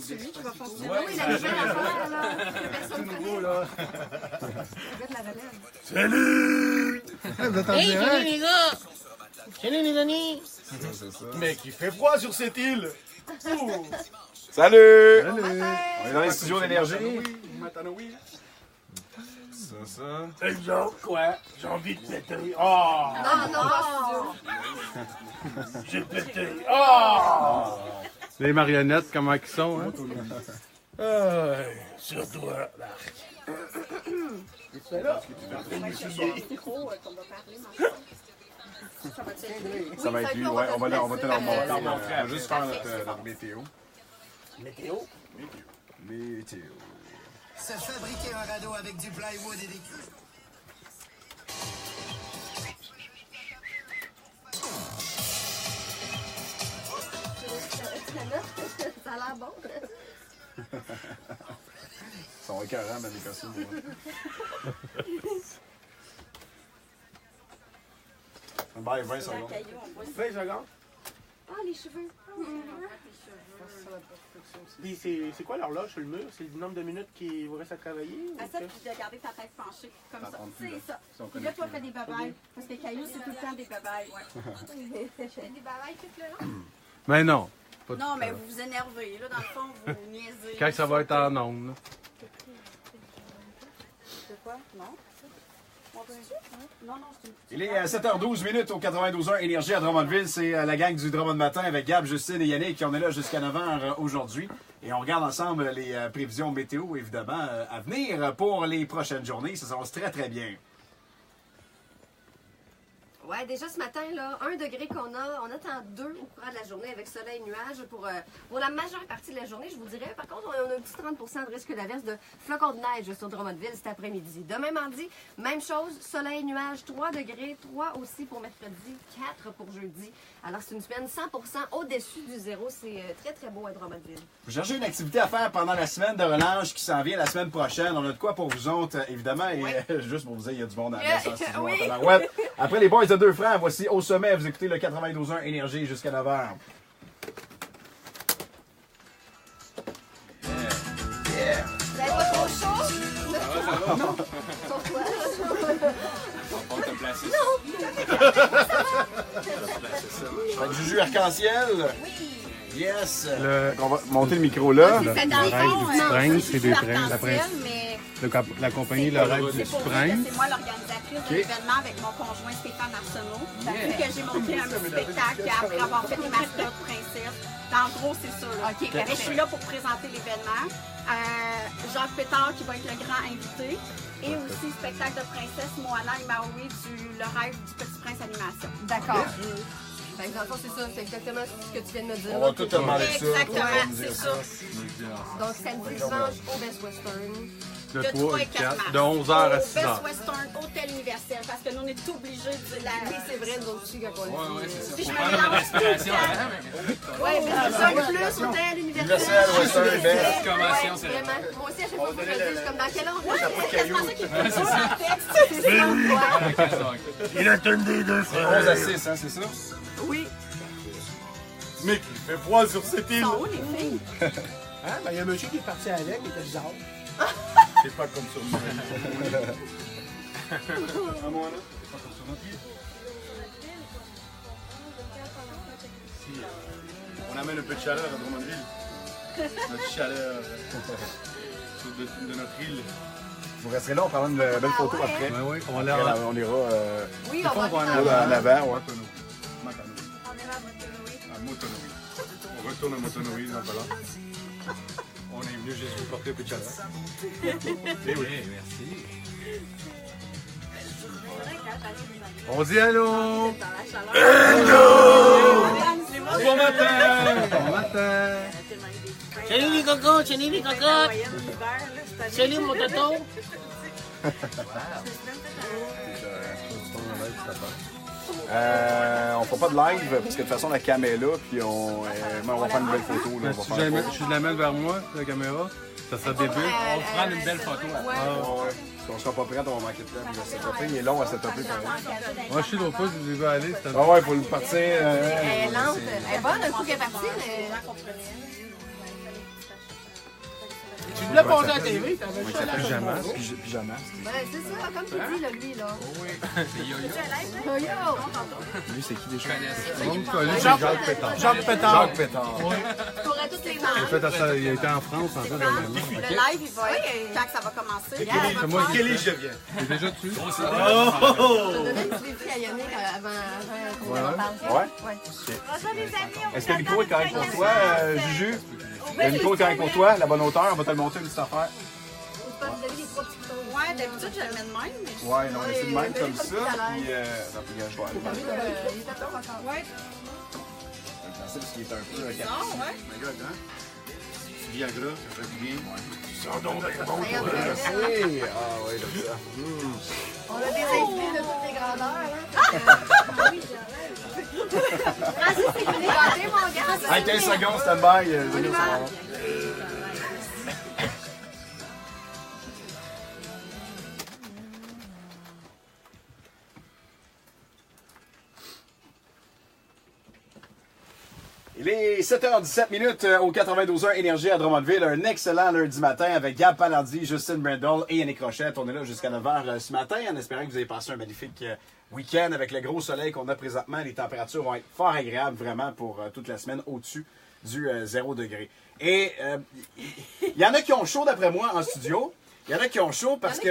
celui qui va fonctionner. Ouais, oui, la nouvelle affaire, là, que personne Tout connaît. nouveau, là. Le gars de la relève. Salut! Vous êtes en Hey, direct? salut les gars! Salut les amis! C'est ça. Mec, il fait froid sur cette île! Ouh. Salut! Bon matin! On est dans les studios d'énergie. Matanoui. Ça. Exemple, quoi? J'ai envie de péter. Oh! Non, non, pas studio. J'ai pété. Oh! Les marionnettes, comment ils sont, hein? Sur toi, Marc. Ça va être lui. Ouais, on va te leur montrer. On va juste faire notre météo. Météo? Météo. Se fabriquer un radeau avec du plywood et des clous. Ça a l'air bon. Ils sont écœurants dans les costumes. Bye, 20 secondes. 20 secondes. Ah, les cheveux. Puis c'est quoi l'horloge sur le mur? C'est le nombre de minutes qu'il vous reste à travailler? À ça, puis de garder ta tête penchée, comme ça. C'est ça. Puis là, toi, fais des babayes. Parce que Caillou, c'est tout le temps des babayes. Je fais des babayes tout le long. Mais non. Pas tout Non, le mais temps. vous vous énervez. Là, dans le fond, vous niaisez. Quand ça va être en ondes, là. C'est quoi? Non? Non, c'est une Il est 7h12 minutes au 92.1 Énergie à Drummondville. C'est la gang du Drummond Matin avec Gab, Justine et Yannick qui on est là jusqu'à 9h aujourd'hui. Et on regarde ensemble les prévisions météo, évidemment, à venir pour les prochaines journées. Ça s'annonce très, très bien. Ouais, déjà ce matin, là, 1 degré qu'on a, on attend 2 au courant de la journée avec soleil et nuages pour la majeure partie de la journée, je vous dirais. Par contre, on a un petit 30 de risque d'averse de flocons de neige sur Drummondville cet après-midi. Demain mardi, même chose, soleil et nuages, 3 degrés, 3 aussi pour mercredi, 4 pour jeudi. Alors c'est une semaine 100 au-dessus du zéro. C'est très, très beau à Drummondville. Vous cherchez une activité à faire pendant la semaine de relâche qui s'en vient la semaine prochaine. On a de quoi pour vous autres, évidemment. Et juste pour vous dire, il y a du monde à la messe en studio, en tabarouette. Après les boys de deux frères, voici Au Sommet. Vous écoutez le 92.1 Énergie jusqu'à 9h. Vous avez pas trop chaud? Non. Sauf toi. On va te placer. Fait que Juju Arc-en-Ciel. Yes. On va monter le micro dans là. le rêve fond, du petit non, prince, c'est c'est des juste princes, la l'arc-en-ciel, prince. mais La compagnie Le Rêve du c'est Petit pour vrai que Prince. c'est moi l'organisatrice de l'événement avec mon conjoint Stéphane Arsenault. Vu que j'ai monté un petit spectacle après avoir fait les mascottes princesses. En gros, c'est ça. Là. Mais je suis là pour présenter l'événement. Jacques Pétard qui va être le grand invité. Et aussi spectacle de princesse Moana et Maui du Le Rêve du Petit Prince Animation. D'accord. Fait que dans le fond, c'est ça, c'est exactement ce que tu viens de me dire. On va tout te demander ça. Exactement, c'est ça. Donc samedi, dimanche au Best Western. De De 3 3 et et 4 4. De 11h à Au 6h. Best Western Hôtel Universel, parce que nous, on est obligés de la... Oui, c'est vrai, nous autres aussi, quand on le dit. Ouais, c'est ça. Si je Faut me prendre une mélange respiration tout le avant, mais Ouais, mais c'est ça, plus Hôtel Universel. Universel, Western, Best. petite convention, c'est Vraiment. Moi aussi, à chaque fois que je le dis, je suis comme dans quel ordre? Ouais, de cailloux. c'est ça. C'est ça. Ouais. Il a tenu deux 11 frères. à 6, hein, c'est ça? Oui. Mec, il fait froid sur cette île. Ils sont où, les filles? Hein? Ben, il y a un monsieur qui est parti avec, il était bizarre. C'est pas comme sur nous. À moi, là? C'est pas comme sur notre île. Si, on amène un peu de chaleur à Drummondville. Notre chaleur de notre île. Vous resterez là, on prendra une belle photo après. Ouais, ouais, on Après, l'a. on ira Oui, on va en aller avant, ouais. À Motonoï. On retourne à Motonoï dans pas là. On est venu juste vous porter un peu de chaleur. Eh oui, merci. On dit allô! dans la chaleur. Bon matin! Bon matin! Salut les cocos, salut les cocottes! Salut mon toto! On fera pas de live parce que de toute façon la cam est là, puis on va faire une belle photo. Là, on va Si faire la photo. je l'amène vers moi, la caméra, ça sera début. On va prendre une belle photo. Ouais. Ouais. Si on sera pas prêt, on va manquer de temps. Le setup, il est long à setuper quand même. Moi, je suis l'autre fois, je vous ai vu aller, c'était Ah ouais, il faut le partir. Elle est lente. Elle est bonne un coup qu'elle est partie, mais... voulais passer à la TV, t'avais juste à la Pyjama. Pyjama. Ben, c'est ça, comme tu dis, là, lui, là. C'est yo-yo. Yo-yo! Lui, c'est qui déjà? Jacques Pétard. Jacques Pétard. Jacques Pétard. Pour toutes les marques. Il a été en France en fait. Le live, il va être quand ça va commencer. Moi, Kelly, je viens. T'es déjà dessus? Je vais donner un petit défi à Yannick avant qu'on en parle. Ouais. Bonjour les amis, Est-ce que le micro est correct pour toi, Juju? Le micro est correct pour toi, la bonne hauteur, on va te le monter une petite affaire. Vous avez les trois petits boutons. Ouais, d'habitude, je le mets de même. Mais... Ouais, non, c'est de même comme ça. Puis, attends, je vais aller. Il est encore. Ouais. Je vais parce qu'il est un peu Non, capricieux. ouais. My God, hein? Du Viagra, ça fait du bien. Sors donc bien bon, toi. Hey! Ah oui, comme ça. On a des invités de toutes les grandeurs, là. Francis, c'est une éclatée, mon gars. Hey, 15 secondes, stand-by. Denis, ça va. Il est 7h17 au 92.1 Énergie à Drummondville. Un excellent lundi matin avec Gab Palardi, Justine Brindle et Yannick Rochette. On est là jusqu'à 9h ce matin en espérant que vous avez passé un magnifique week-end avec le gros soleil qu'on a présentement. Les températures vont être fort agréables vraiment pour toute la semaine au-dessus du 0 degré. Et il y en a qui ont chaud d'après moi en studio. Il y en a qui ont chaud parce que...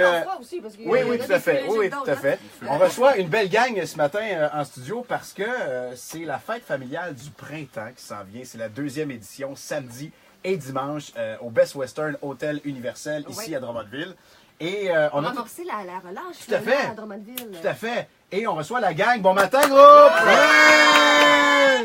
Oui, tout à fait. Oui, tout à fait. On reçoit une belle gang ce matin en studio parce que c'est la fête familiale du printemps qui s'en vient. C'est la 2e édition, samedi et dimanche, au Best Western Hotel Universel, ici à Drummondville. Et on a amorcé la relâche tout à fait. À Drummondville. Tout à fait. Et on reçoit la gang. Bon matin, groupe!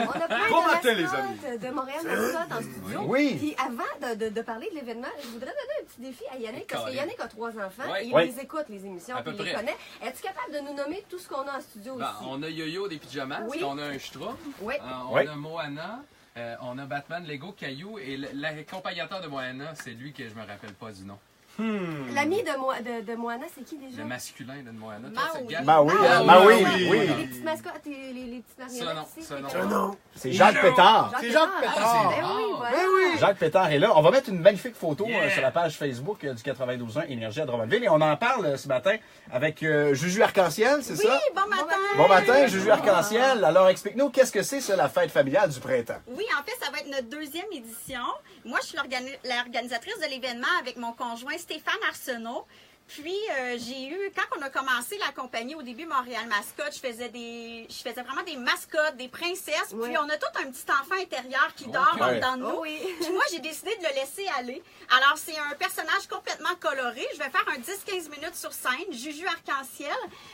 On a plein Bon de matin, les mascottes amis. de Montréal Mascotte en studio. Oui. Puis avant de parler de l'événement, je voudrais donner un petit défi à Yannick, parce que Yannick a 3 enfants Ouais. et il Oui. les écoute, les émissions, À peu puis il les près. connaît. Es-tu capable de nous nommer tout ce qu'on a en studio Ben, ici? on a Yo-Yo des pyjamas, Oui. on a un Schtroumpf, Oui. on Oui. a Moana, on a Batman, Lego, Caillou, et l'accompagnateur de Moana, c'est lui que je me rappelle pas du nom. L'ami de Moana, c'est qui déjà? Le masculin là, de Moana. Maui. Toi, c'est Gab? Maui, Ah, Maui, oui. oui. Les petites mascottes, les petites marionnettes ici. Ça, non. c'est quoi? C'est Jacques Pétard. C'est Jacques Pétard. Ben oui, voilà. Jacques Pétard est là. On va mettre une magnifique photo Yeah. sur la page Facebook du 92.1 Énergie à Drummondville. Et on en parle ce matin avec Juju Arc-en-Ciel, c'est Oui, ça? bon matin. Bon matin, Juju Arc-en-Ciel. Alors, explique-nous, qu'est-ce que c'est, ça, la fête familiale du printemps? Oui, en fait, ça va être notre 2e édition. Moi, je suis l'organisatrice de l'événement avec mon conjoint Stéphane Arsenault. Puis, j'ai eu, quand on a commencé la compagnie, au début, Montréal Mascotte, je faisais vraiment des mascottes, des princesses. Oui. Puis, on a tout un petit enfant intérieur qui dort en Ouais. dedans de nous. Oh oui. Puis, moi, j'ai décidé de le laisser aller. Alors, c'est un personnage complètement coloré. Je vais faire un 10-15 minutes sur scène, Juju Arc-en-Ciel.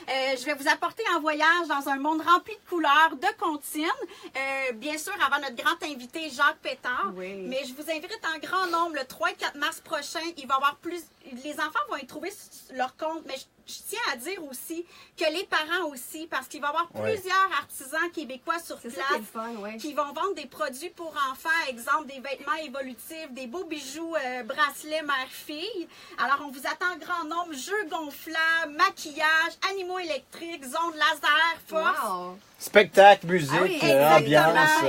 Je vais vous apporter en voyage dans un monde rempli de couleurs, de comptines. Bien sûr, avant notre grand invité, Jacques Pétard. Oui. Mais je vous invite en grand nombre le 3 et 4 mars prochain. Il va y avoir plus... Les enfants vont y trouver leur compte, mais je tiens à dire aussi que les parents aussi, parce qu'il va y avoir Ouais. plusieurs artisans québécois sur C'est ça qui est le place fun, oui. qui vont vendre des produits pour enfants, exemple des vêtements évolutifs, des beaux bijoux, bracelets mère-fille. Alors, on vous attend en grand nombre, jeux gonflables, maquillage, animaux électriques, ondes laser, force. Wow. Spectacle, musique, Ah oui, exactement. ambiance.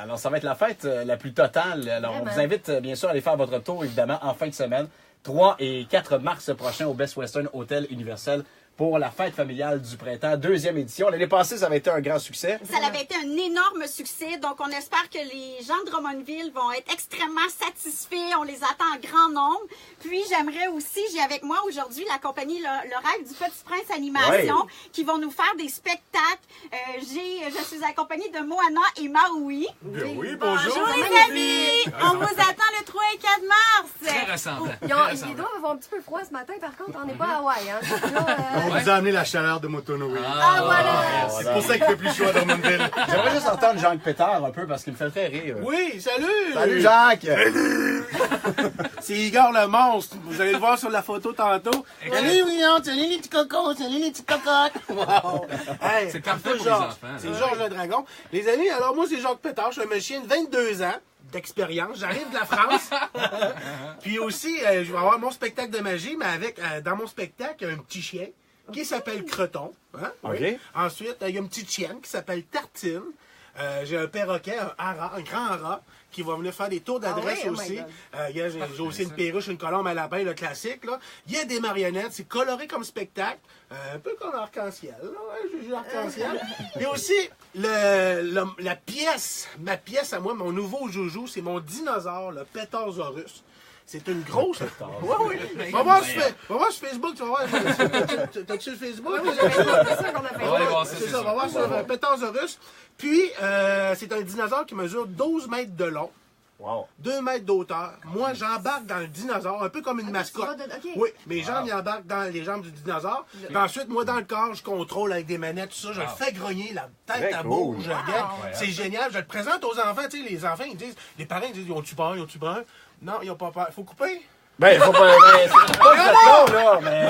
Alors, ça va être la fête la plus totale. Alors, on Vraiment. vous invite, bien sûr, à aller faire votre tour, évidemment, en fin de semaine, 3 et 4 mars prochain au Best Western Hotel Universel pour la fête familiale du printemps, 2e édition. L'année passée, ça avait été un grand succès. Ça avait été un énorme succès, donc on espère que les gens de Drummondville vont être extrêmement satisfaits. On les attend en grand nombre. Puis j'aimerais aussi, j'ai avec moi aujourd'hui la compagnie Le Rêve du Petit Prince Animation qui vont nous faire des spectacles. Je suis accompagnée de Moana et Maui. Oui, Bonjour les amis! On vous attend le 3 et 4 mars! Très ressemblant. Ils doivent avoir un petit peu froid ce matin, par contre, on n'est pas à Hawaï. Hein. On vous a amené la chaleur de Motonowi. Ah voilà! C'est pour ça qu'il fait plus chaud à Drummondville. J'aimerais juste entendre Jacques Pétard un peu parce qu'il me fait très rire. Oui, salut! Salut Jacques! C'est Igor le monstre. Vous allez le voir sur la photo tantôt. Salut, Mignon! Salut les petits cocos! Salut les petites cocottes! Wow! Hey, C'est parfait pour les Georges. enfants. C'est Georges le Dragon. Les amis, alors moi, c'est Jacques Pétard. Je suis un monsieur de 22 ans d'expérience. J'arrive de la France. Puis aussi, je vais avoir mon spectacle de magie, mais avec, dans mon spectacle, il y a un petit chien qui s'appelle Creton. Hein? OK. Oui. Ensuite, il y a une petite chienne qui s'appelle Tartine. J'ai un perroquet, un grand rat, qui va venir faire des tours d'adresse Ah oui? Oh aussi. my J'ai aussi une perruche, une colombe à lapin, le classique. Là. Il y a des marionnettes, c'est coloré comme spectacle. Un peu comme arc-en-ciel. J'ai arc-en-ciel. Et aussi, la pièce, ma pièce à moi, mon nouveau joujou, c'est mon dinosaure, le Pétasaurus. C'est une grosse. Oui. Va voir sur Facebook, tu vas voir. T'as-tu le Facebook? Oui, c'est ça qu'on a fait. On va aller voir ça, C'est ça, on va voir sur Pétasaurus. Puis, c'est un dinosaure qui mesure 12 mètres de long. Wow. 2 mètres d'auteur. Moi, j'embarque dans le dinosaure, un peu comme une mascotte. OK. Oui, mes jambes, ils embarquent dans les jambes du dinosaure. Puis ensuite, moi, dans le corps, je contrôle avec des manettes, tout ça. Je le fais grogner, la tête Très à cool. bouge, gars. C'est génial. Je le présente aux enfants. Tu sais, les enfants, ils disent, les parents, ils disent, ils ont-tu peur, ils ont-tu peur? Non, ils ont pas peur. Faut couper. Ben, faut pas. Ben, c'est pas long, là, mais.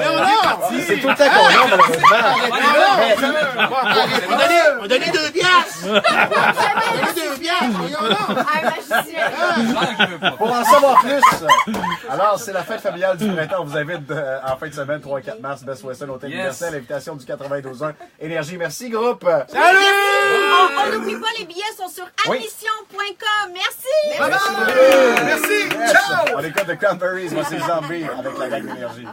C'est tout le temps qu'on a, malheureusement. On donnait 2 piastres! On donnait 2 piastres! Voyons donc! Un magicien. Pour en savoir plus, alors c'est la fête familiale du printemps. On vous invite en fin de semaine, 3 et 4 mars, Best Western Hôtel Universel, l'invitation du 92.1 Énergie. Merci, groupe. Salut! On n'oublie pas, les billets sont sur admission.com. Merci! Merci! On écoute The Cranberries, moi c'est Zombie avec la gang d'énergie.